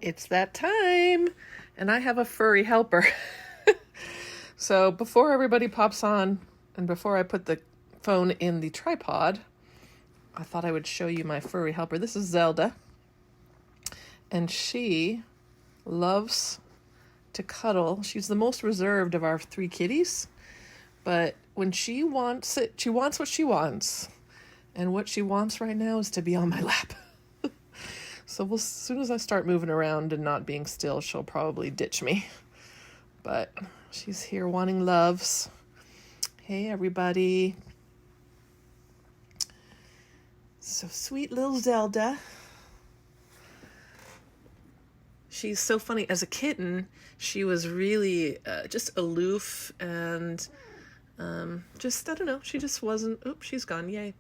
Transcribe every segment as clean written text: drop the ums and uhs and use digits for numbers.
It's that time, and I have a furry helper. So before everybody pops on, and before I put the phone in the tripod, I thought I would show you my furry helper. This is Zelda, and she loves to cuddle. She's the most reserved of our three kitties, but when she wants it, she wants what she wants. And what she wants right now is to be on my lap. So as soon as I start moving around and not being still, she'll probably ditch me. But she's here wanting loves. Hey, everybody. So sweet little Zelda. She's so funny. As a kitten, she was really just aloof and just, I don't know, she just wasn't, oops, she's gone, yay.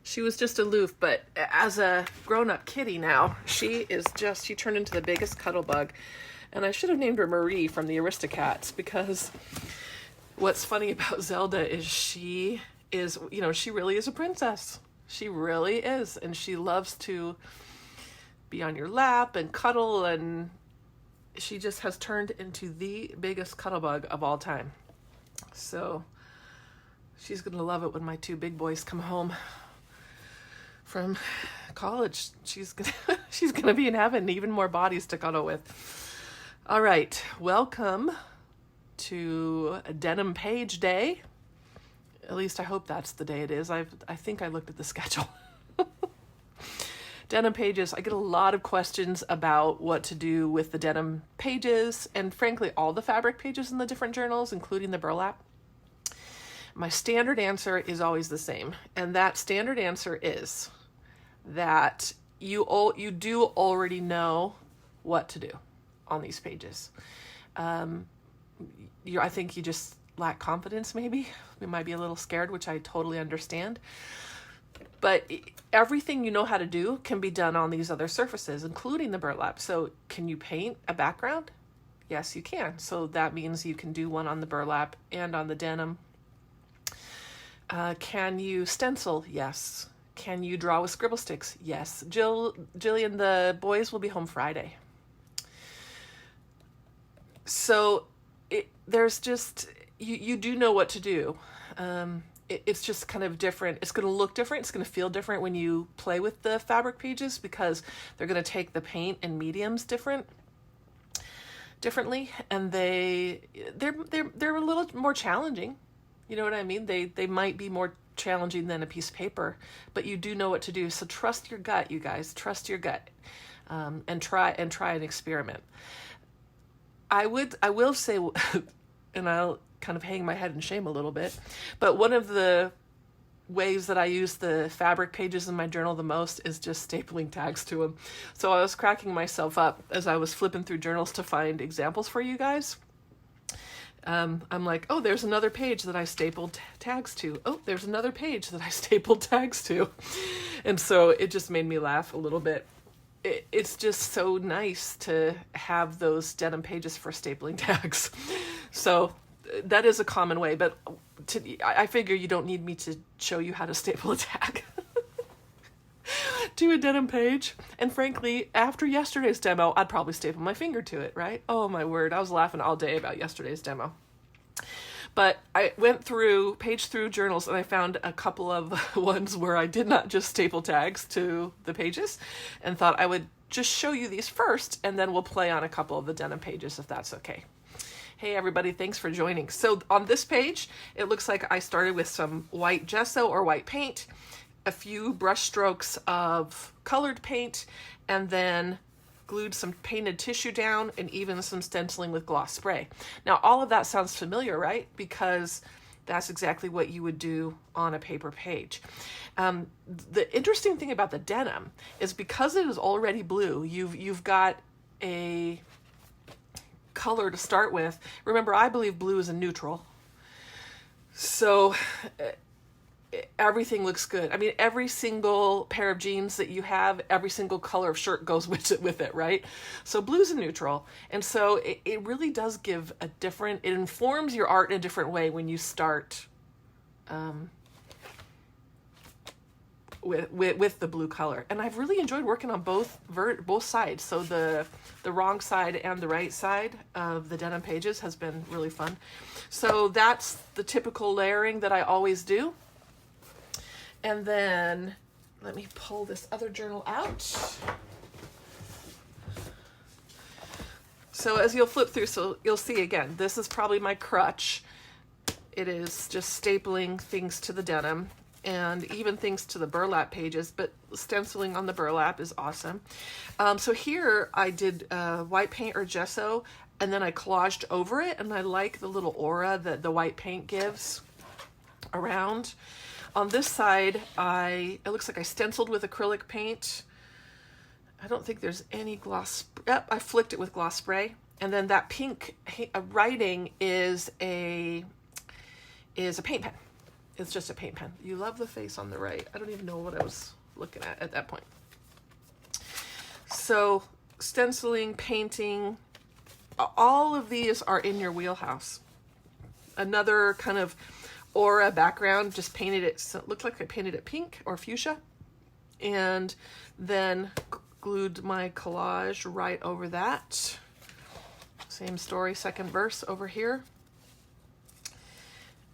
She was just aloof, but as a grown-up kitty now, she turned into the biggest cuddle bug. And I should have named her Marie from the Aristocats, because what's funny about Zelda is she really is a princess. She really is. And she loves to be on your lap and cuddle, and she just has turned into the biggest cuddle bug of all time. So she's going to love it when my two big boys come home from college. She's gonna be in heaven, even more bodies to cuddle with. All right, welcome to Denim Page Day. At least I hope that's the day it is. I think I looked at the schedule. Denim pages. I get a lot of questions about what to do with the denim pages, and frankly, all the fabric pages in the different journals, including the burlap. My standard answer is always the same, and that standard answer is that you do already know what to do on these pages. I think you just lack confidence, maybe. You might be a little scared, which I totally understand. But everything you know how to do can be done on these other surfaces, including the burlap. So can you paint a background? Yes, you can. So that means you can do one on the burlap and on the denim. Can you stencil? Yes. Can you draw with scribble sticks? Yes. Jillian, the boys will be home Friday. So there's just, you do know what to do. It's just kind of different. It's going to look different. It's going to feel different when you play with the fabric pages, because they're going to take the paint and mediums differently, and they're a little more challenging. You know what I mean? They might be more challenging than a piece of paper, but you do know what to do. So trust your gut, you guys. Trust your gut, and try and experiment. I will say, and I'll kind of hang my head in shame a little bit, but one of the ways that I use the fabric pages in my journal the most is just stapling tags to them. So I was cracking myself up as I was flipping through journals to find examples for you guys. I'm like, oh, there's another page that I stapled tags to. Oh, there's another page that I stapled tags to. And so it just made me laugh a little bit. It's just so nice to have those denim pages for stapling tags. So that is a common way, but I figure you don't need me to show you how to staple a tag to a denim page. And frankly, after yesterday's demo, I'd probably staple my finger to it, right? Oh my word, I was laughing all day about yesterday's demo. But I went page through journals, and I found a couple of ones where I did not just staple tags to the pages, and thought I would just show you these first, and then we'll play on a couple of the denim pages if that's okay. Hey everybody, thanks for joining. So on this page, it looks like I started with some white gesso or white paint, a few brush strokes of colored paint, and then glued some painted tissue down, and even some stenciling with gloss spray. Now all of that sounds familiar, right? Because that's exactly what you would do on a paper page. The interesting thing about the denim is, because it is already blue, you've got a color to start with. Remember, I believe blue is a neutral. So everything looks good. I mean, every single pair of jeans that you have, every single color of shirt goes with it, right? So blue's a neutral. And so it really does give it informs your art in a different way when you start with the blue color. And I've really enjoyed working on both sides. So the wrong side and the right side of the denim pages has been really fun. So that's the typical layering that I always do. And then let me pull this other journal out. So as you'll flip through, so you'll see again, this is probably my crutch. It is just stapling things to the denim and even things to the burlap pages, but stenciling on the burlap is awesome. So here I did white paint or gesso, and then I collaged over it, and I like the little aura that the white paint gives around. On this side, it looks like I stenciled with acrylic paint. I don't think there's any gloss. Yep, I flicked it with gloss spray. And then that pink writing is a paint pen. It's just a paint pen. You love the face on the right. I don't even know what I was looking at that point. So stenciling, painting, all of these are in your wheelhouse. Another kind of aura background, just painted it, so it looked like I painted it pink or fuchsia, and then glued my collage right over that. Same story, second verse over here.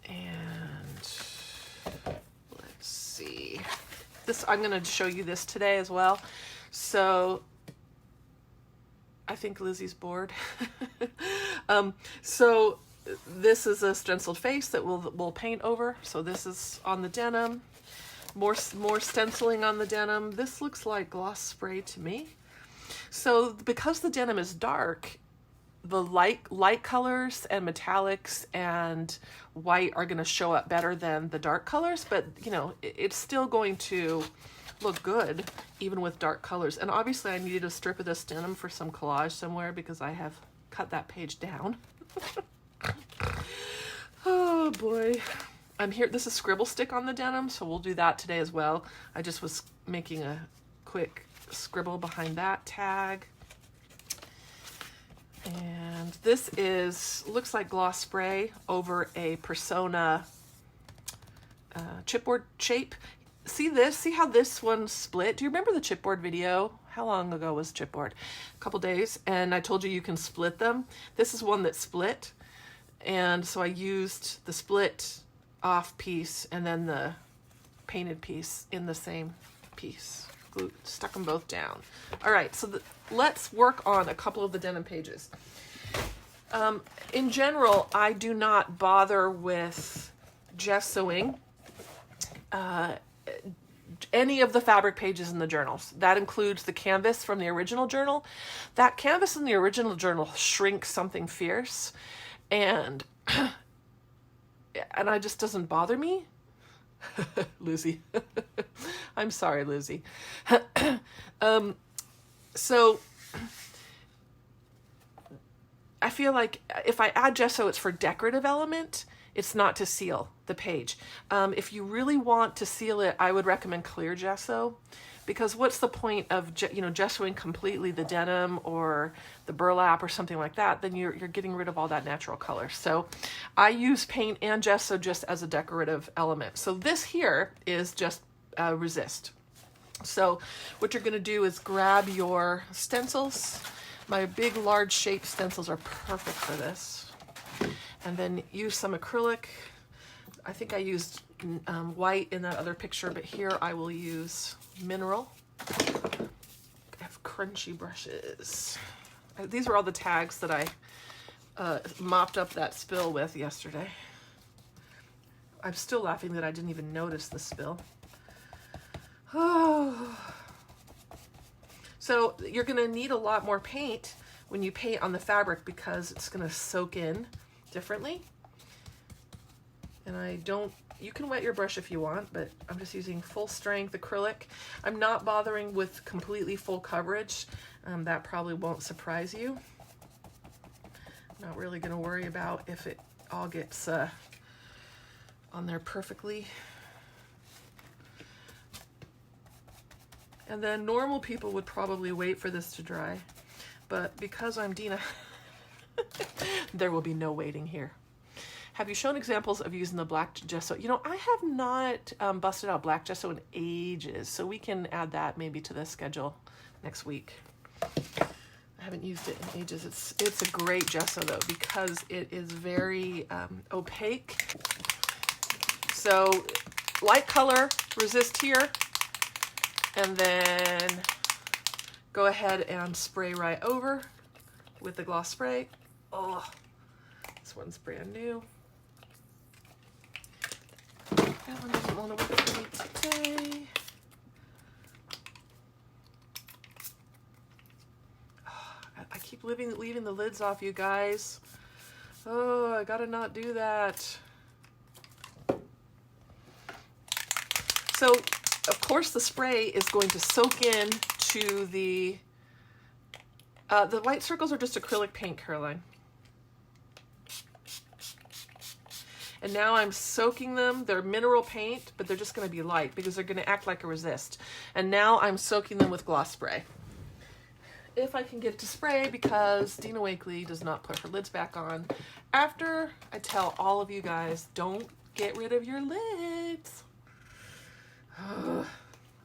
And let's see. This, I'm going to show you this today as well. So I think Lizzie's bored. So this is a stenciled face that we'll paint over. So this is on the denim. More stenciling on the denim. This looks like gloss spray to me. So because the denim is dark, the light colors and metallics and white are going to show up better than the dark colors, but you know, it's still going to look good even with dark colors. And obviously I needed a strip of this denim for some collage somewhere because I have cut that page down. Oh boy. I'm here. This is scribble stick on the denim, so we'll do that today as well. I just was making a quick scribble behind that tag. And this looks like gloss spray over a Persona chipboard shape. See this? See how this one split? Do you remember the chipboard video? How long ago was chipboard? A couple days. And I told you can split them. This is one that split. And so I used the split off piece and then the painted piece in the same piece. Stuck them both down. All right, so let's work on a couple of the denim pages. In general, I do not bother with gessoing any of the fabric pages in the journals. That includes the canvas from the original journal. That canvas in the original journal shrinks something fierce, and it just doesn't bother me. Lucy. I'm sorry, Lucy. So I feel like if I add gesso, it's for decorative element. It's not to seal the page. If you really want to seal it, I would recommend clear gesso, because what's the point of gessoing completely the denim or the burlap or something like that? Then you're getting rid of all that natural color. So I use paint and gesso just as a decorative element. So this here is just resist. So what you're going to do is grab your stencils. My big large shape stencils are perfect for this. And then use some acrylic. I think I used white in that other picture, but here I will use mineral. I have crunchy brushes. These are all the tags that I mopped up that spill with yesterday. I'm still laughing that I didn't even notice the spill. Oh. So you're going to need a lot more paint when you paint on the fabric because it's going to soak in differently. And you can wet your brush if you want, but I'm just using full strength acrylic. I'm not bothering with completely full coverage. That probably won't surprise you. I'm not really going to worry about if it all gets on there perfectly. And then normal people would probably wait for this to dry, but because I'm Dina, there will be no waiting here. Have you shown examples of using the black gesso? You know, I have not busted out black gesso in ages, so we can add that maybe to the schedule next week. I haven't used it in ages. It's a great gesso though, because it is very opaque. So light color, resist here, and then go ahead and spray right over with the gloss spray. Oh, this one's brand new. That one doesn't want to work for me today. I keep leaving the lids off, you guys. Oh, I gotta not do that. So, of course, the spray is going to soak in to the white circles are just acrylic paint, Caroline. And now I'm soaking them. They're mineral paint, but they're just going to be light because they're going to act like a resist. And now I'm soaking them with gloss spray. If I can get it to spray, because Dina Wakely does not put her lids back on after I tell all of you guys, don't get rid of your lids. All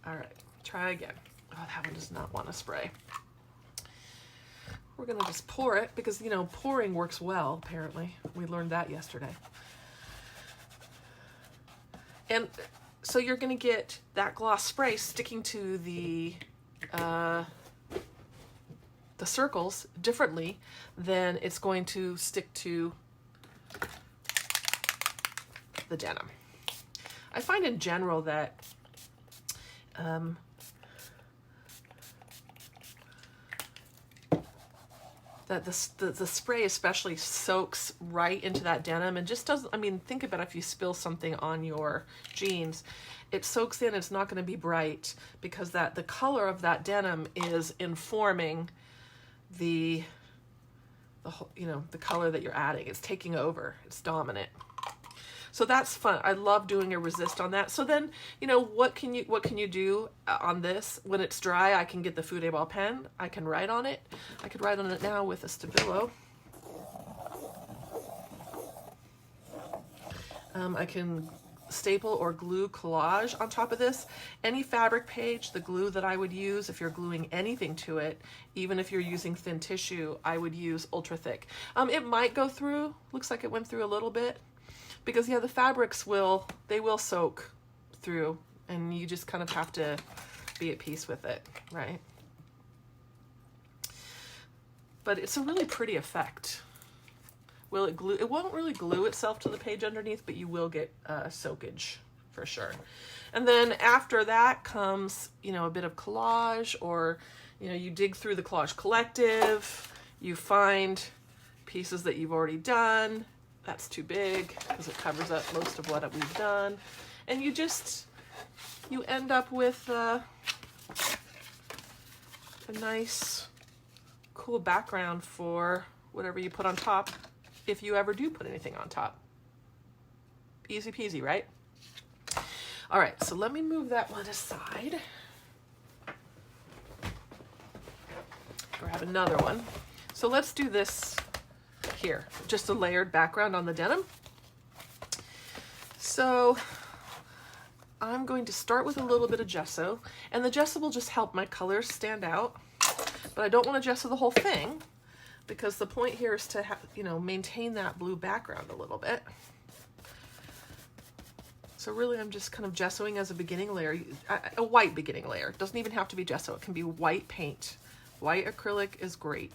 right, try again. Oh, that one does not want to spray. We're going to just pour it because, you know, pouring works well, apparently. We learned that yesterday. And so you're going to get that gloss spray sticking to the circles differently than it's going to stick to the denim. I find in general that that the spray especially soaks right into that denim and just doesn't, I mean, think about if you spill something on your jeans, it soaks in, it's not going to be bright because the color of that denim is informing the you know, the color that you're adding. It's taking over, it's dominant. So that's fun. I love doing a resist on that. So then, you know, what can you do on this? When it's dry, I can get the Fude ball pen. I can write on it. I could write on it now with a Stabilo. I can staple or glue collage on top of this. Any fabric page, the glue that I would use if you're gluing anything to it, even if you're using thin tissue, I would use ultra thick. It might go through, looks like it went through a little bit, because yeah, the fabrics will soak through and you just kind of have to be at peace with it, right? But it's a really pretty effect. Will it glue? It won't really glue itself to the page underneath, but you will get soakage for sure. And then after that comes, you know, a bit of collage, or, you know, you dig through the Collage Collective, you find pieces that you've already done. That's too big because it covers up most of what we've done. And you end up with a nice, cool background for whatever you put on top, if you ever do put anything on top. Easy peasy, right? All right, so let me move that one aside. Grab another one. So let's do this here, just a layered background on the denim. So I'm going to start with a little bit of gesso, and the gesso will just help my colors stand out, but I don't want to gesso the whole thing because the point here is to you know, maintain that blue background a little bit. So really I'm just kind of gessoing as a beginning layer, a white beginning layer. It doesn't even have to be gesso, it can be white paint. White acrylic is great.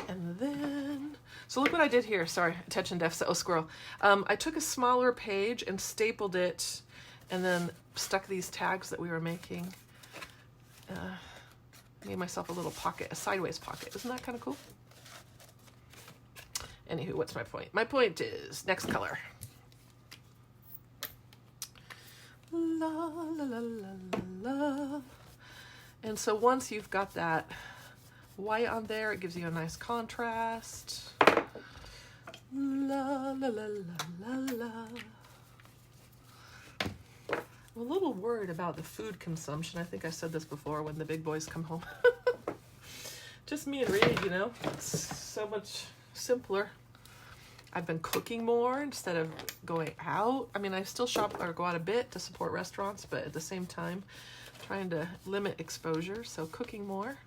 And then, so look what I did here. Sorry, attention deficit, oh squirrel. I took a smaller page and stapled it and then stuck these tags that we were making. Made myself a little pocket, a sideways pocket. Isn't that kind of cool? Anywho, what's my point? My point is next color. La, la, la, la, la. And so once you've got that white on there, it gives you a nice contrast. La, la, la, la, la, la. I'm a little worried about the food consumption. I think I said this before, when the big boys come home. Just me and Reed, you know, it's so much simpler I've been cooking more instead of going out. I mean, I still shop or go out a bit to support restaurants, but at the same time, trying to limit exposure, so cooking more.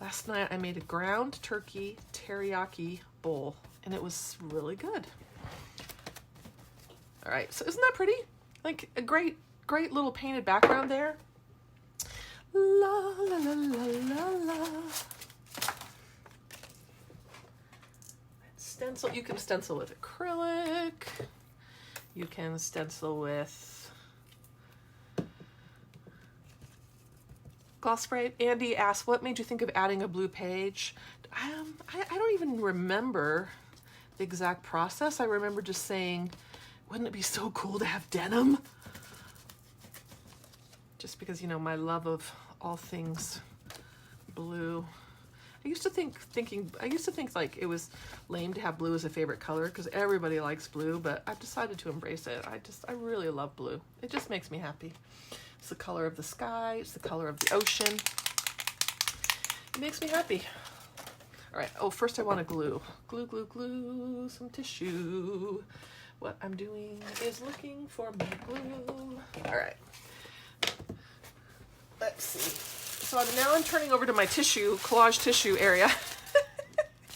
Last night I made a ground turkey teriyaki bowl, and it was really good. All right, so isn't that pretty? Like a great little painted background there. La la la la la la. Stencil, you can stencil with acrylic. You can stencil with gloss spray. Andy asked, what made you think of adding a blue page? I don't even remember the exact process. I remember just saying, wouldn't it be so cool to have denim? Just because, you know, my love of all things blue. I used to think like it was lame to have blue as a favorite color because everybody likes blue, but I've decided to embrace it. I really love blue. It just makes me happy. It's the color of the sky. It's the color of the ocean. It makes me happy. All right. Oh, first I want to glue. Glue, some tissue. What I'm doing is looking for my glue. All right. Let's see. So now I'm turning over to my collage tissue area.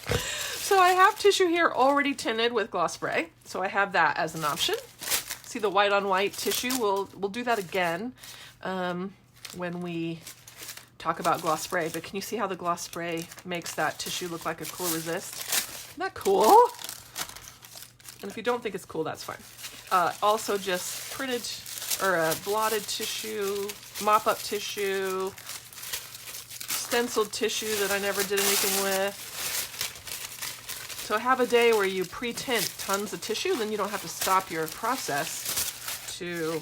So I have tissue here already tinted with gloss spray. So I have that as an option. See the white on white tissue? We'll do that again when we talk about gloss spray. But can you see how the gloss spray makes that tissue look like a cool resist? Isn't that cool? And if you don't think it's cool, that's fine. Also just printed or blotted tissue, mop-up tissue, stenciled tissue that I never did anything with. So have a day where you pre-tint tons of tissue, then you don't have to stop your process to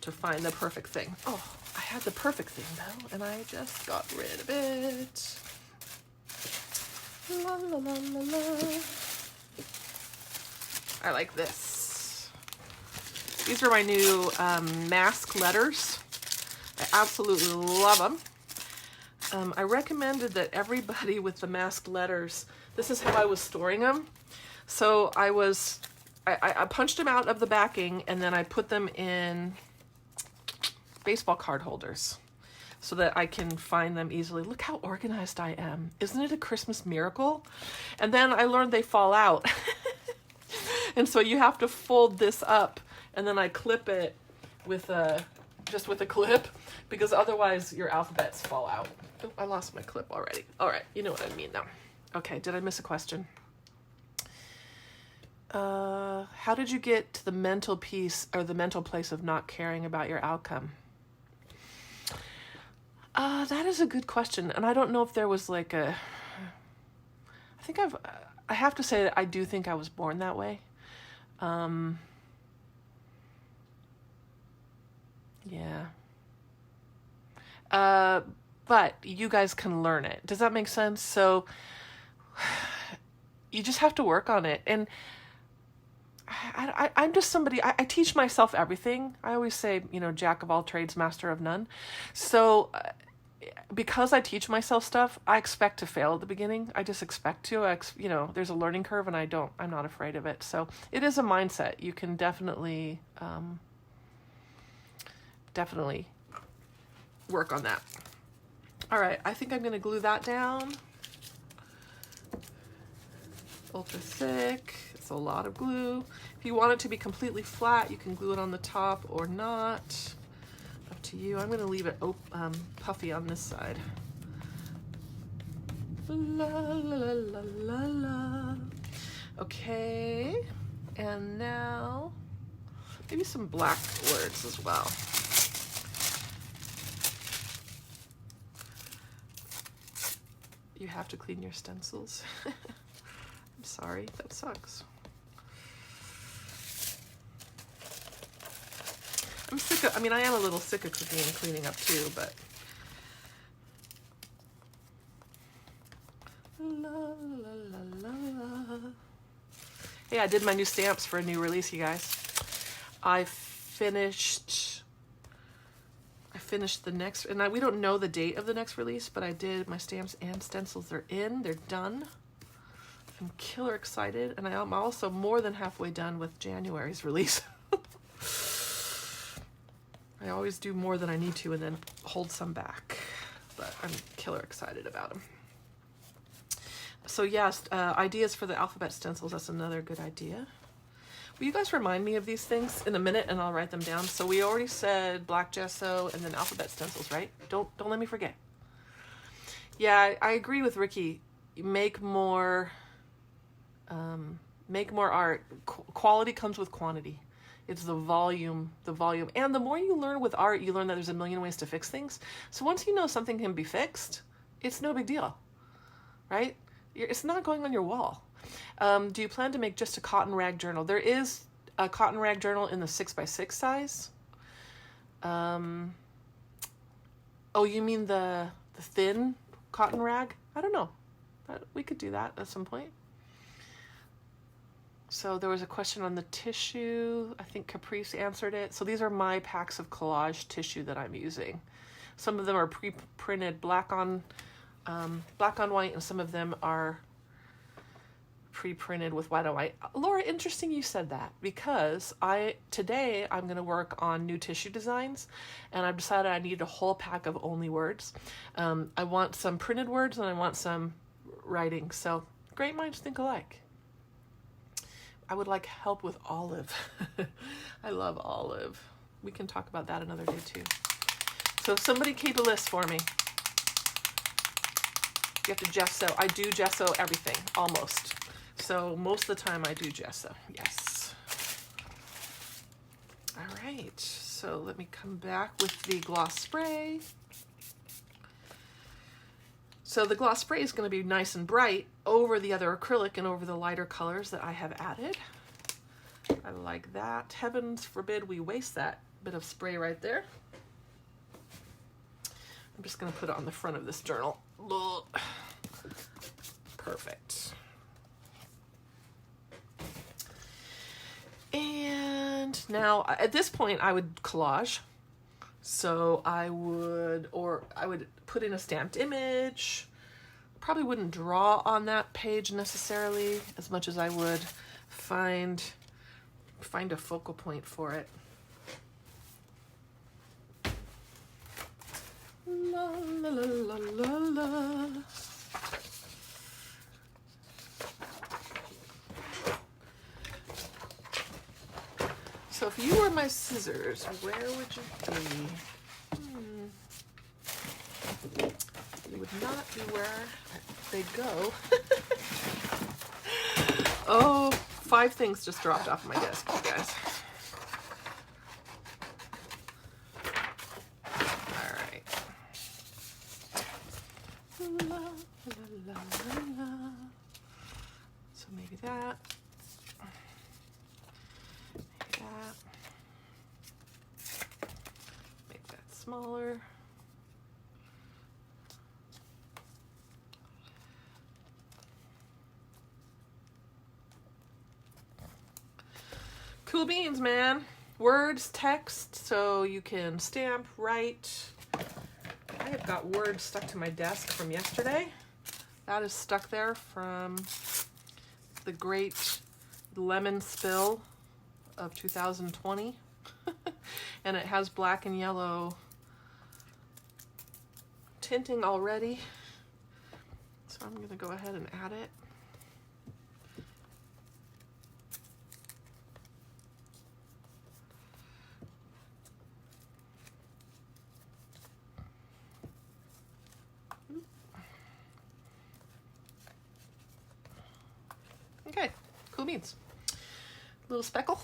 find the perfect thing. Oh, I had the perfect thing though, and I just got rid of it. La la la la la. I like this. These are my new mask letters. I absolutely love them. I recommended that everybody with the masked letters, this is how I was storing them. So I punched them out of the backing and then I put them in baseball card holders so that I can find them easily. Look how organized I am. Isn't it a Christmas miracle? And then I learned they fall out. And so you have to fold this up and then I clip it with just with a clip because otherwise your alphabets fall out. Oh, I lost my clip already. All right, you know what I mean now. Okay, did I miss a question? How did you get to the mental piece or the mental place of not caring about your outcome? That is a good question. And I don't know if there was like I have to say that I do think I was born that way. Yeah. But you guys can learn it. Does that make sense? So you just have to work on it. And I'm just somebody, I teach myself everything. I always say, you know, jack of all trades, master of none. So because I teach myself stuff, I expect to fail at the beginning. I just expect to, you know, there's a learning curve and I'm not afraid of it. So it is a mindset. You can definitely work on that. All right, I think I'm going to glue that down. Ultra thick. It's a lot of glue. If you want it to be completely flat, you can glue it on the top or not. Up to you. I'm going to leave it puffy on this side. La la la la la la. Okay, and now maybe some black words as well. You have to clean your stencils. I'm sorry, that sucks. I'm sick of, I am a little sick of cooking and cleaning up too, but. La, la, la, la. Hey, I did my new stamps for a new release, you guys. I finished the next, and we don't know the date of the next release, but I did my stamps and stencils. They're in, they're done. I'm killer excited, and I'm also more than halfway done with January's release. I always do more than I need to and then hold some back, but I'm killer excited about them. So yes, ideas for the alphabet stencils, that's another good idea. Will you guys remind me of these things in a minute and I'll write them down? So we already said black gesso and then alphabet stencils, right? Don't let me forget. Yeah, I agree with Ricky. Make more art. Quality comes with quantity. It's the volume. And the more you learn with art, you learn that there's a million ways to fix things. So once you know something can be fixed, it's no big deal, right? It's not going on your wall. Do you plan to make just a cotton rag journal? There is a cotton rag journal in the 6x6 size. Oh, you mean the thin cotton rag? I don't know. We could do that at some point. So there was a question on the tissue. I think Caprice answered it. So these are my packs of collage tissue that I'm using. Some of them are pre-printed black on white, and some of them are pre-printed with white on white. Laura, interesting you said that, because today I'm going to work on new tissue designs, and I've decided I need a whole pack of only words. I want some printed words and I want some writing. So great minds think alike. I would like help with Olive. I love Olive. We can talk about that another day too. So somebody keep a list for me. You have to gesso. I do gesso everything, almost. So most of the time I do gesso, yes. All right, so let me come back with the gloss spray. So the gloss spray is going to be nice and bright over the other acrylic and over the lighter colors that I have added. I like that. Heavens forbid we waste that bit of spray right there. I'm just going to put it on the front of this journal. Ugh. Perfect. And now at this point I would collage. So I would put in a stamped image. Probably wouldn't draw on that page necessarily as much as I would find a focal point for it. La la la la la. So if you were my scissors, where would you be? You would not be where they go. Oh, 5 things just dropped off my desk, you guys. All right. La, la, la, la, la. So maybe that. Make that smaller. Cool beans, man. Words, text, so you can stamp, write. I have got words stuck to my desk from yesterday. That is stuck there from the great lemon spill of 2020. And it has black and yellow tinting already. So I'm going to go ahead and add it. Okay, cool beans. Little speckle.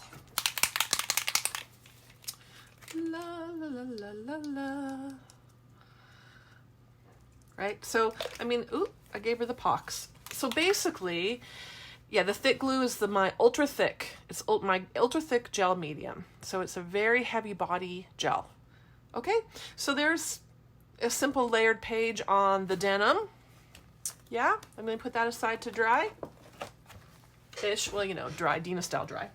La la la la la la. Right, so I mean, ooh, I gave her the pox. So basically, yeah, the thick glue is my ultra thick. It's my ultra thick gel medium. So it's a very heavy body gel. Okay, so there's a simple layered page on the denim. Yeah, I'm gonna put that aside to dry. Ish, well, you know, dry, Dina style dry.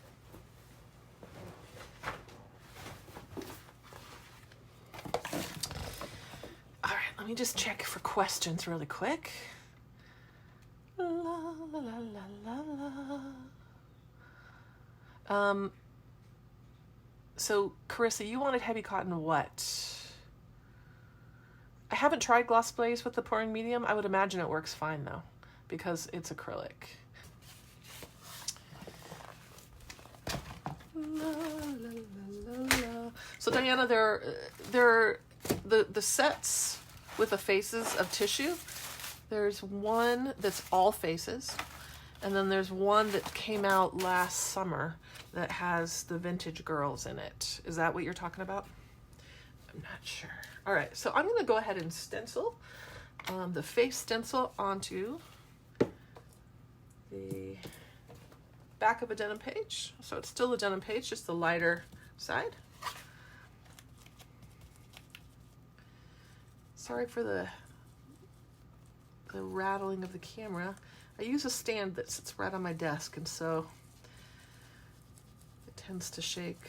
All right, let me just check for questions really quick. La, la, la, la, la, la, la. So Carissa, you wanted heavy cotton what? I haven't tried gloss glaze with the pouring medium. I would imagine it works fine though, because it's acrylic. La, la, la, la, la. So Diana, there the sets with the faces of tissue. There's one that's all faces, and then there's one that came out last summer that has the vintage girls in it. Is that what you're talking about? I'm not sure. All right, so I'm gonna go ahead and stencil the face stencil onto the back of a denim page. So it's still a denim page, just the lighter side. Sorry for the rattling of the camera. I use a stand that sits right on my desk, and so it tends to shake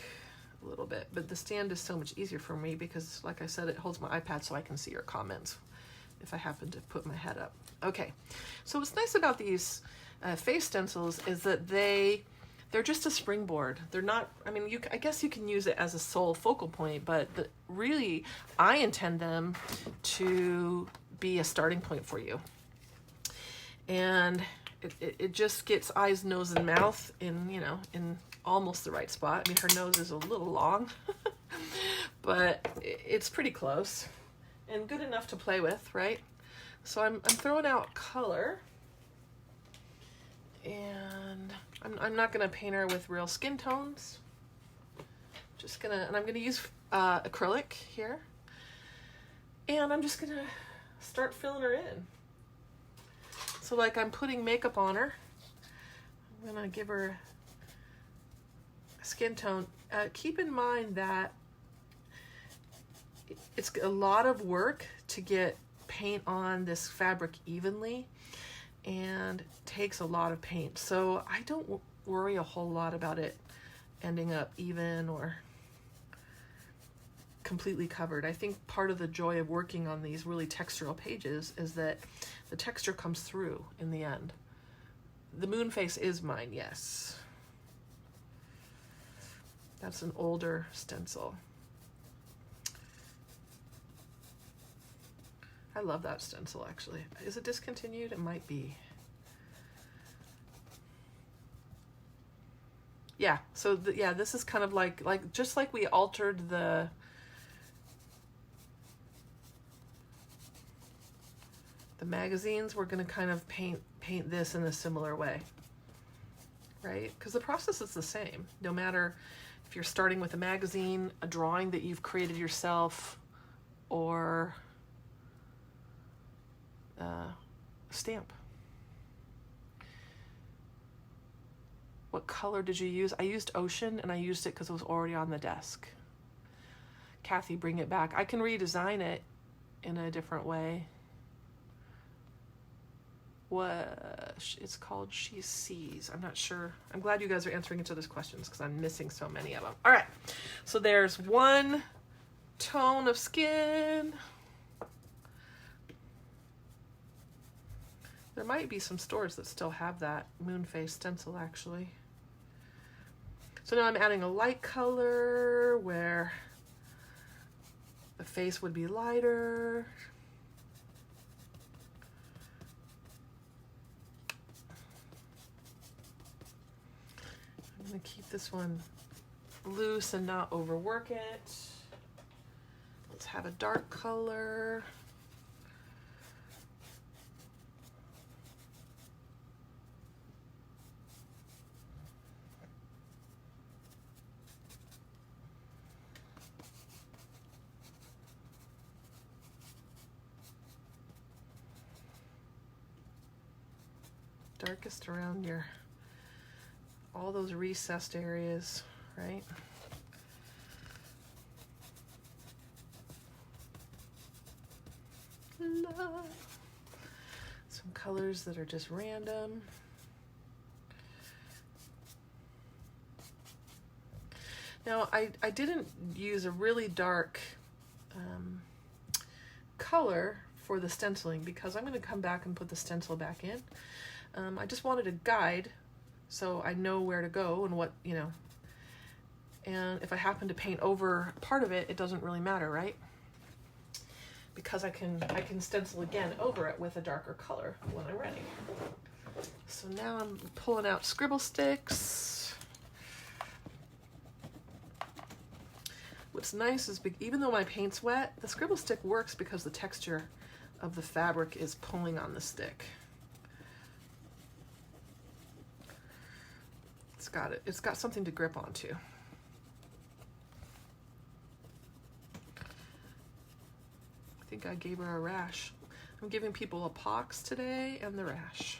a little bit, but the stand is so much easier for me because, like I said, it holds my iPad so I can see your comments if I happen to put my head up. Okay, so what's nice about these face stencils is that they're just a springboard. They're not, I mean, I guess you can use it as a sole focal point, but really I intend them to be a starting point for you. And it just gets eyes, nose, and mouth in, you know, in almost the right spot. I mean, her nose is a little long, but it's pretty close and good enough to play with, right? So I'm throwing out color, and I'm not gonna paint her with real skin tones. And I'm gonna use acrylic here, and I'm just gonna start filling her in. So like I'm putting makeup on her, I'm gonna give her a skin tone. Keep in mind that it's a lot of work to get paint on this fabric evenly, and takes a lot of paint. So I don't worry a whole lot about it ending up even or completely covered. I think part of the joy of working on these really textural pages is that the texture comes through in the end. The moon face is mine, yes. That's an older stencil. I love that stencil, actually. Is it discontinued? It might be. Yeah, so yeah, this is kind of like just like we altered the magazines, we're going to kind of paint this in a similar way, right? Because the process is the same, no matter if you're starting with a magazine, a drawing that you've created yourself, or a stamp. What color did you use? I used Ocean, and I used it because it was already on the desk. Kathy, bring it back. I can redesign it in a different way. What it's called, She Sees. I'm not sure. I'm glad you guys are answering each other's questions because I'm missing so many of them. All right, so there's one tone of skin. There might be some stores that still have that moon face stencil, actually. So now I'm adding a light color where the face would be lighter. I'm going to keep this one loose and not overwork it. Let's have a dark color. Darkest around all those recessed areas, right? Some colors that are just random. Now, I didn't use a really dark color for the stenciling because I'm going to come back and put the stencil back in. I just wanted a guide so I know where to go and what, you know. And if I happen to paint over part of it, it doesn't really matter, right? Because I can stencil again over it with a darker color when I'm ready. So now I'm pulling out scribble sticks. What's nice is even though my paint's wet, the scribble stick works because the texture of the fabric is pulling on the stick. It's got something to grip onto. I think I gave her a rash. I'm giving people a pox today and the rash.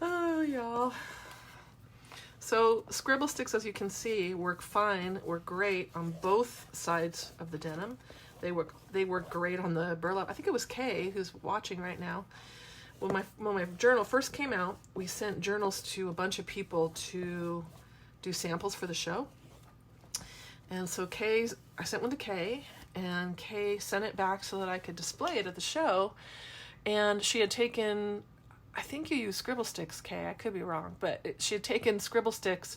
Oh, y'all. So scribble sticks, as you can see, work fine, work great on both sides of the denim. They work great on the burlap. I think it was Kay who's watching right now. When my journal first came out, we sent journals to a bunch of people to do samples for the show. And so I sent one to Kay, and Kay sent it back so that I could display it at the show. And she had taken, I think you use scribble sticks, Kay, I could be wrong, but she had taken scribble sticks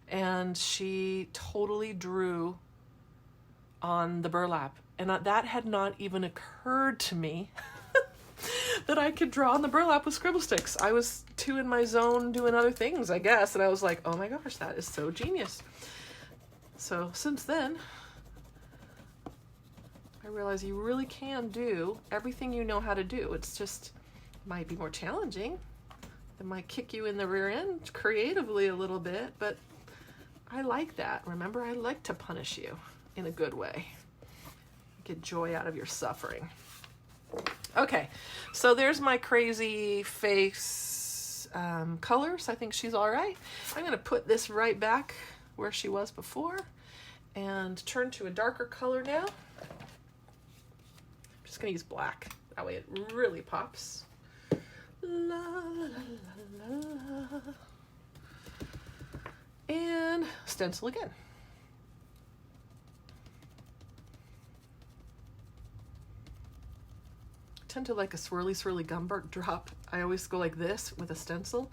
and she totally drew on the burlap. And that had not even occurred to me that I could draw on the burlap with scribble sticks. I was too in my zone doing other things, I guess, and I was like, oh my gosh, that is so genius. So since then, I realize you really can do everything you know how to do. It's just might be more challenging. It might kick you in the rear end creatively a little bit, but I like that. Remember, I like to punish you in a good way. Get joy out of your suffering. Okay, so there's my crazy face colors. I think she's all right. I'm gonna put this right back where she was before and turn to a darker color now. I'm just gonna use black. That way it really pops. La, la, la, la, la. And stencil again. I tend to like a swirly gumdrop. I always go like this with a stencil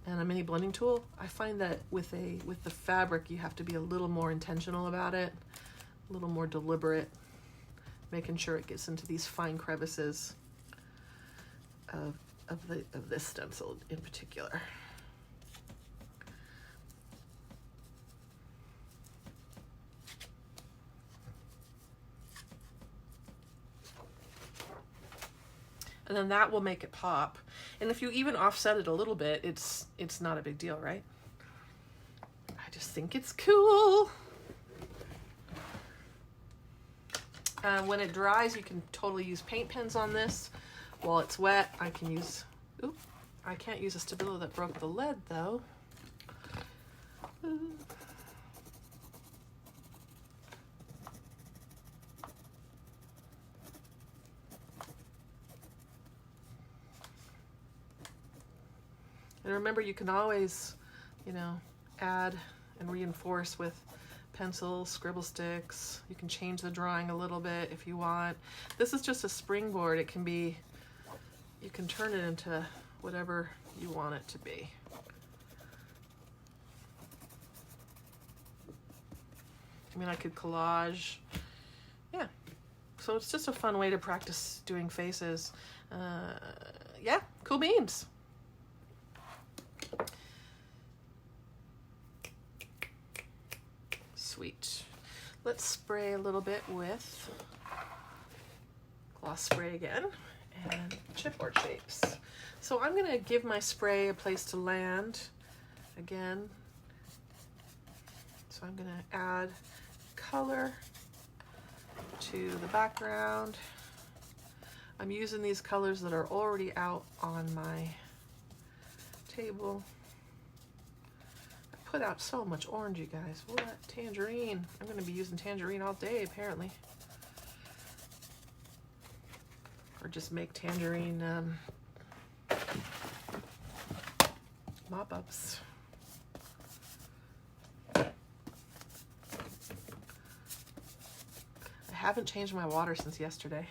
and a mini blending tool. I find that with the fabric, you have to be a little more intentional about it, a little more deliberate, making sure it gets into these fine crevices of this stencil in particular. And then that will make it pop. And if you even offset it a little bit, it's not a big deal, right? I just think it's cool. When it dries, you can totally use paint pens on this. While it's wet, I can use, I can't use a Stabilo that broke the lead though. And remember, you can always, add and reinforce with pencils, scribble sticks. You can change the drawing a little bit if you want. This is just a springboard. It can be, you can turn it into whatever you want it to be. I mean, I could collage. Yeah. So it's just a fun way to practice doing faces. Yeah, cool beans. Sweet. Let's spray a little bit with gloss spray again and chipboard shapes. So I'm going to give my spray a place to land again. So I'm going to add color to the background. I'm using these colors that are already out on my table. I put out so much orange, you guys. What? Tangerine. I'm going to be using tangerine all day, apparently. Or just make tangerine mop-ups. I haven't changed my water since yesterday.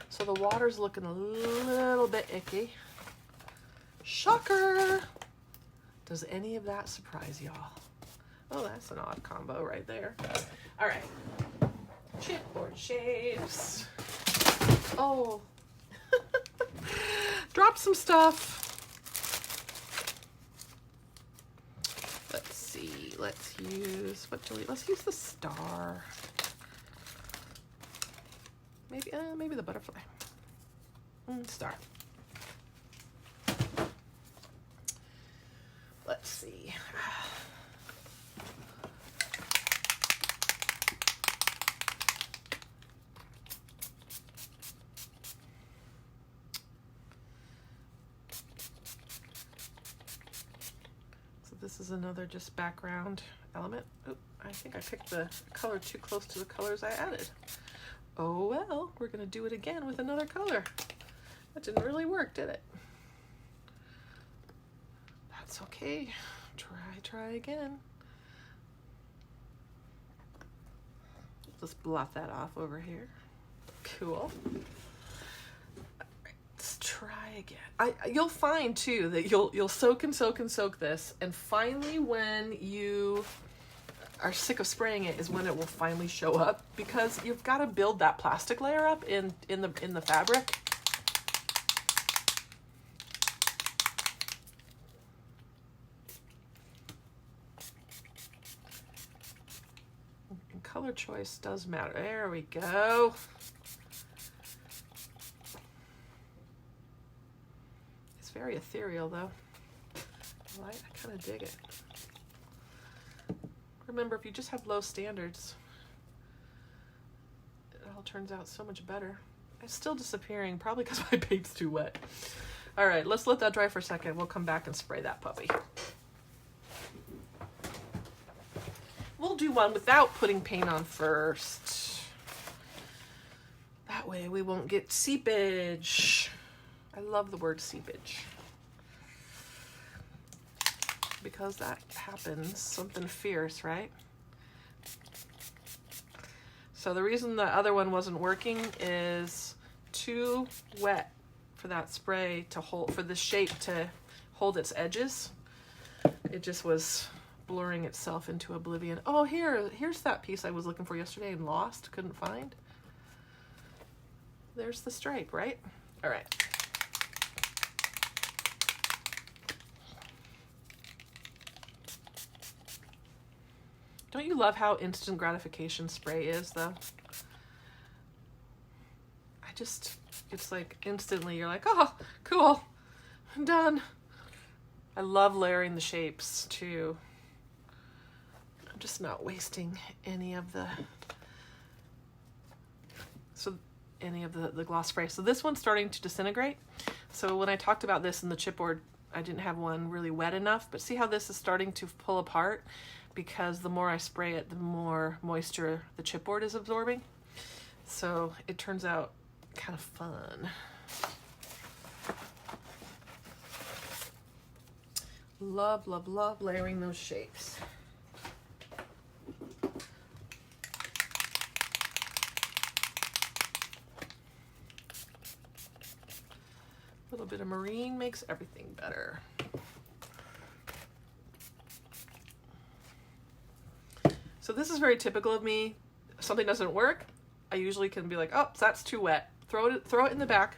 So the water's looking a little bit icky. Shocker! Does any of that surprise y'all? Oh, that's an odd combo right there. All right. Chipboard shapes. Oh. Dropped some stuff. Let's see. Let's use, let's use the star. Maybe the butterfly. Star. Let's see. So this is another just background element. Oop, I think I picked the color too close to the colors I added. Oh well, we're gonna do it again with another color. That didn't really work, did it? That's okay. Try again. Just blot that off over here. Cool. Let's try again. You'll find too that you'll soak and soak and soak this, and finally when you are sick of spraying it is when it will finally show up, because you've got to build that plastic layer up in the fabric. And color choice does matter. There we go. It's very ethereal though. I kind of dig it. Remember, if you just have low standards, it all turns out so much better. It's still disappearing, probably because my paint's too wet. All right, let's let that dry for a second. We'll come back and spray that puppy. We'll do one without putting paint on first. That way we won't get seepage. I love the word seepage, because that happens, something fierce, right? So the reason the other one wasn't working is too wet for that spray to hold, for the shape to hold its edges. It just was blurring itself into oblivion. Oh, here's that piece I was looking for yesterday and lost, couldn't find. There's the stripe, right? All right. Don't you love how instant gratification spray is, though? It's like instantly you're like, oh, cool, I'm done. I love layering the shapes, too. I'm just not wasting any of the gloss spray. So this one's starting to disintegrate. So when I talked about this in the chipboard, I didn't have one really wet enough, but see how this is starting to pull apart? Because the more I spray it, the more moisture the chipboard is absorbing. So it turns out kind of fun. Love, love, love layering those shapes. A little bit of marine makes everything better. So this is very typical of me. If something doesn't work, I usually can be like, oh, that's too wet. Throw it in the back.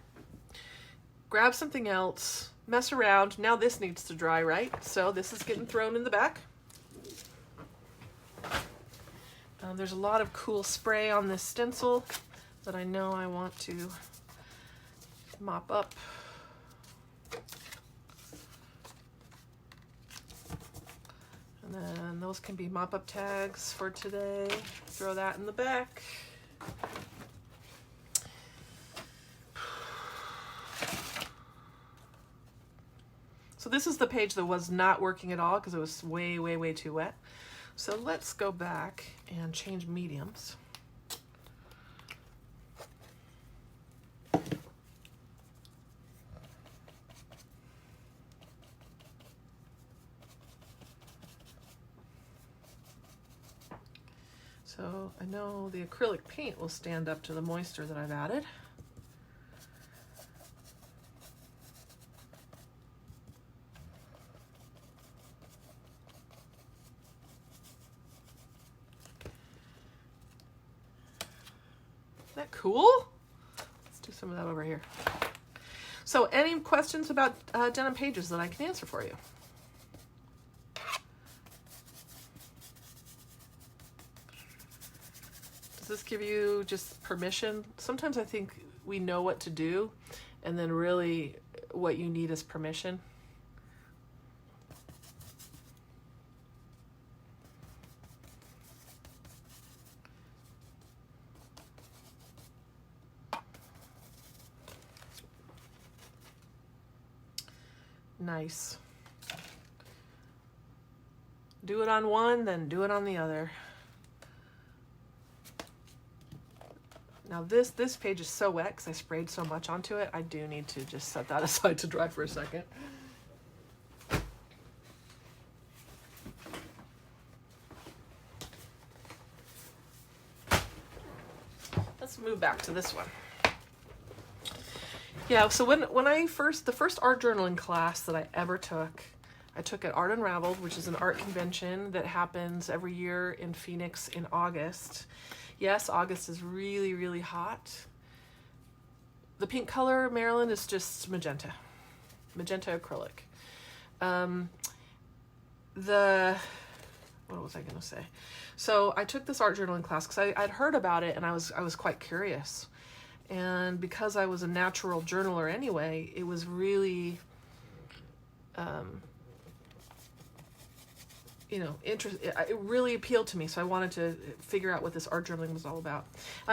Grab something else, mess around. Now this needs to dry, right? So this is getting thrown in the back. There's a lot of cool spray on this stencil that I know I want to mop up. And then those can be mop-up tags for today. Throw that in the back. So this is the page that was not working at all because it was way, way, way too wet. So let's go back and change mediums. So I know the acrylic paint will stand up to the moisture that I've added. Cool. Let's do some of that over here. So any questions about denim pages that I can answer for you? Does this give you just permission? Sometimes I think we know what to do, and then really what you need is permission. Nice. Do it on one, then do it on the other. Now this page is so wet because I sprayed so much onto it. I do need to just set that aside to dry for a second. Let's move back to this one. Yeah, so when the first art journaling class that I ever took, I took at Art Unraveled, which is an art convention that happens every year in Phoenix in August. Yes, August is really, really hot. The pink color, Maryland, is just magenta acrylic. What was I gonna say? So I took this art journaling class because I'd heard about it and I was quite curious. And because I was a natural journaler anyway, it was really, it really appealed to me. So I wanted to figure out what this art journaling was all about.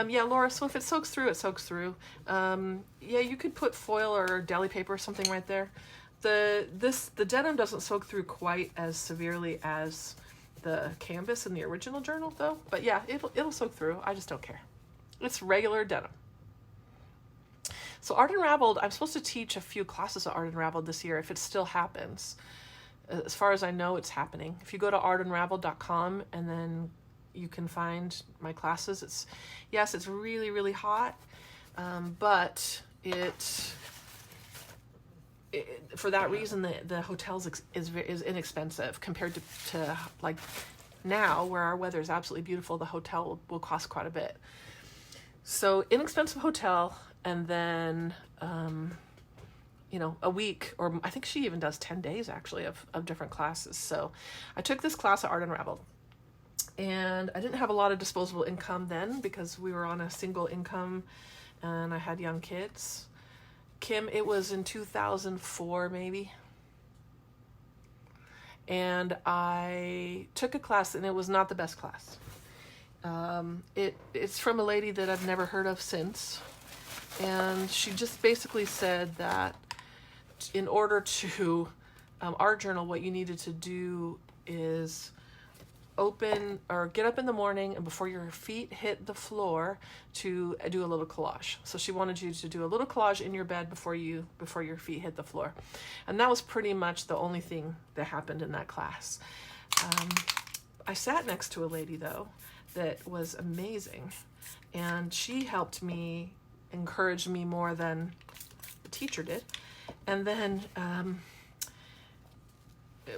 Yeah, Laura, so if it soaks through, it soaks through. Yeah, you could put foil or deli paper or something right there. The denim doesn't soak through quite as severely as the canvas in the original journal though. But yeah, it'll soak through. I just don't care. It's regular denim. So Art Unraveled, I'm supposed to teach a few classes at Art Unraveled this year if it still happens. As far as I know, it's happening. If you go to artunraveled.com and then you can find my classes. It's really, really hot, but for that reason, the hotels is inexpensive compared to like now where our weather is absolutely beautiful. The hotel will cost quite a bit. So inexpensive hotel. And then, a week, or I think she even does 10 days actually of different classes. So I took this class at Art Unraveled and I didn't have a lot of disposable income then because we were on a single income and I had young kids. Kim, it was in 2004 maybe. And I took a class and it was not the best class. It's from a lady that I've never heard of since. And she just basically said that in order to art journal, what you needed to do is open or get up in the morning and before your feet hit the floor to do a little collage. So she wanted you to do a little collage in your bed before your feet hit the floor. And that was pretty much the only thing that happened in that class. I sat next to a lady though that was amazing and she helped me, encouraged me more than the teacher did. And then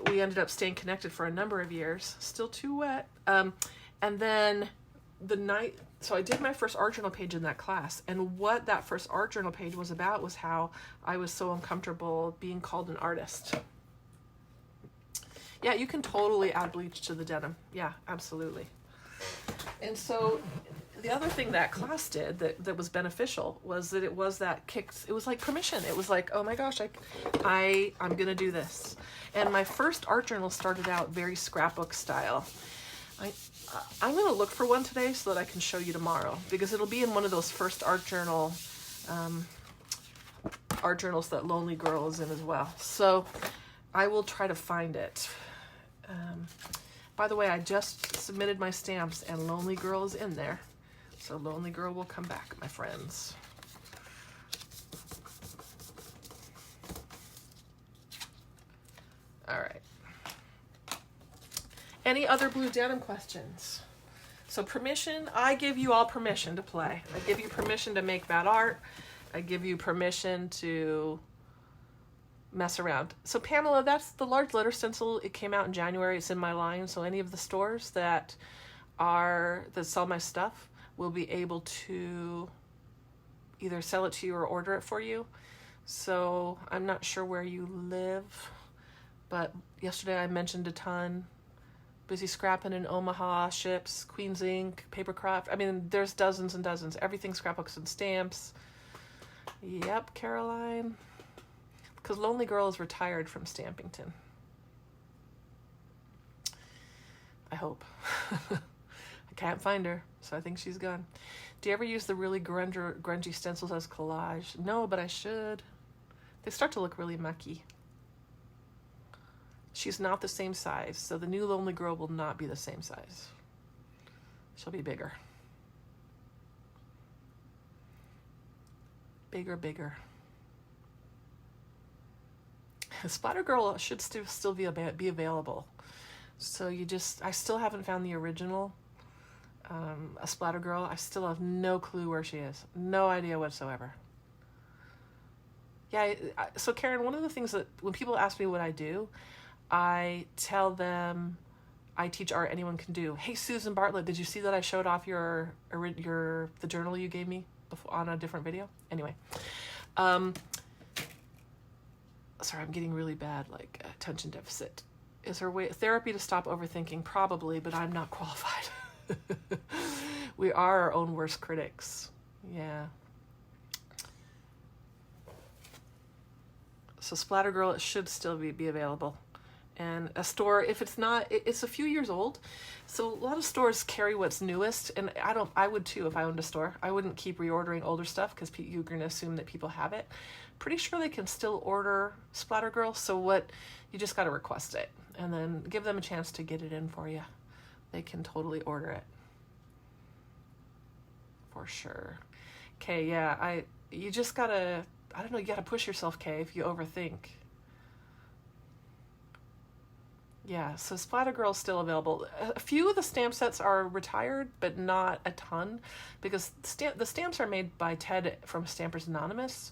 we ended up staying connected for a number of years, still too wet. And then so I did my first art journal page in that class. And what that first art journal page was about was how I was so uncomfortable being called an artist. Yeah, you can totally add bleach to the denim. Yeah, absolutely. And so the other thing that class did that was beneficial was that it was like permission. It was like, oh my gosh, I'm going to do this. And my first art journal started out very scrapbook style. I'm going to look for one today so that I can show you tomorrow because it'll be in one of those first art journals that Lonely Girl is in as well. So I will try to find it. By the way, I just submitted my stamps and Lonely Girl is in there. So Lonely Girl will come back, my friends. All right. Any other blue denim questions? So permission, I give you all permission to play. I give you permission to make bad art. I give you permission to mess around. So Pamela, that's the large letter stencil. It came out in January. It's in my line. So any of the stores that sell my stuff will be able to either sell it to you or order it for you. So I'm not sure where you live, but yesterday I mentioned a ton. Busy Scrapping in Omaha ships, Queen's Ink, Papercraft. I mean, there's dozens and dozens. Everything scrapbooks and stamps. Yep, Caroline. Because Lonely Girl is retired from Stampington. I hope. I can't find her, so I think she's gone. Do you ever use the really grungy stencils as collage? No, but I should. They start to look really mucky. She's not the same size, so the new Lonely Girl will not be the same size. She'll be bigger. Bigger. Splatter Girl should still be available. So I still haven't found the original, a Splatter Girl. I still have no clue where she is. No idea whatsoever. Yeah, so Karen, one of the things that when people ask me what I do, I tell them I teach art anyone can do. Hey, Susan Bartlett, did you see that I showed off the journal you gave me before, on a different video? Anyway, sorry, I'm getting really bad, like attention deficit. Is there therapy to stop overthinking? Probably, but I'm not qualified. We are our own worst critics. Yeah. So Splatter Girl, it should still be available. And a store, if it's not, it's a few years old. So a lot of stores carry what's newest. And I would too if I owned a store. I wouldn't keep reordering older stuff because you're going to assume that people have it. Pretty sure they can still order Splatter Girl. So you just got to request it and then give them a chance to get it in for you. They can totally order it. For sure. Okay, yeah, you just got to, I don't know, you got to push yourself, Kay, if you overthink. Yeah, so Splatter Girl's still available. A few of the stamp sets are retired, but not a ton, because the stamps are made by Ted from Stampers Anonymous.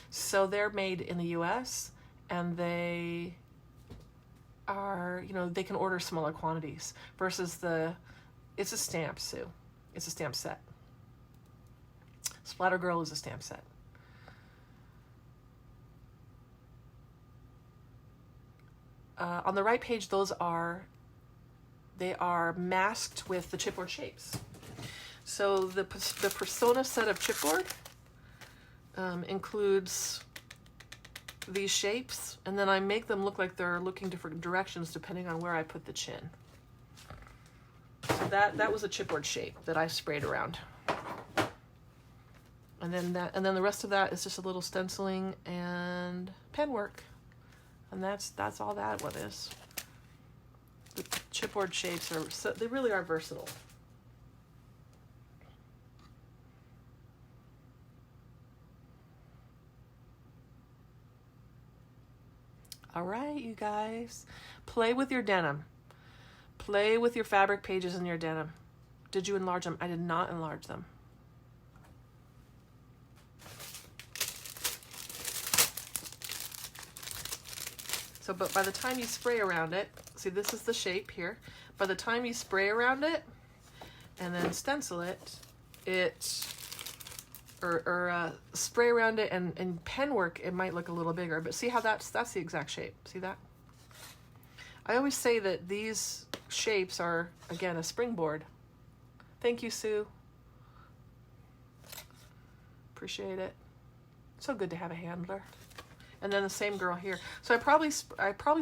So they're made in the US, and they are, they can order smaller quantities, versus it's a stamp, Sue. It's a stamp set. Splatter Girl is a stamp set. On the right page, they are masked with the chipboard shapes. So the Persona set of chipboard includes these shapes, and then I make them look like they're looking different directions depending on where I put the chin. So that was a chipboard shape that I sprayed around. And then the rest of that is just a little stenciling and pen work. And that's all that one is. The chipboard shapes they really are versatile. All right, you guys, play with your denim. Play with your fabric pages in your denim. Did you enlarge them? I did not enlarge them. So, but by the time you spray around it, see, this is the shape here. By the time you spray around it and then stencil it, spray around it and pen work, it might look a little bigger. But see how that's the exact shape. See that? I always say that these shapes are, again, a springboard. Thank you, Sue. Appreciate it. So good to have a handler. And then the same girl here. So I probably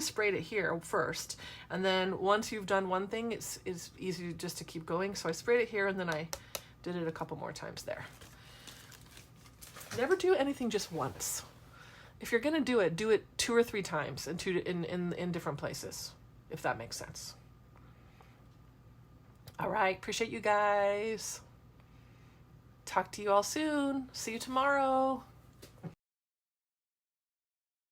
sprayed it here first, and then once you've done one thing, it's easy just to keep going. So I sprayed it here, and then I did it a couple more times there. Never do anything just once. If you're gonna do it 2 or 3 times in different places, if that makes sense. All right, appreciate you guys. Talk to you all soon. See you tomorrow.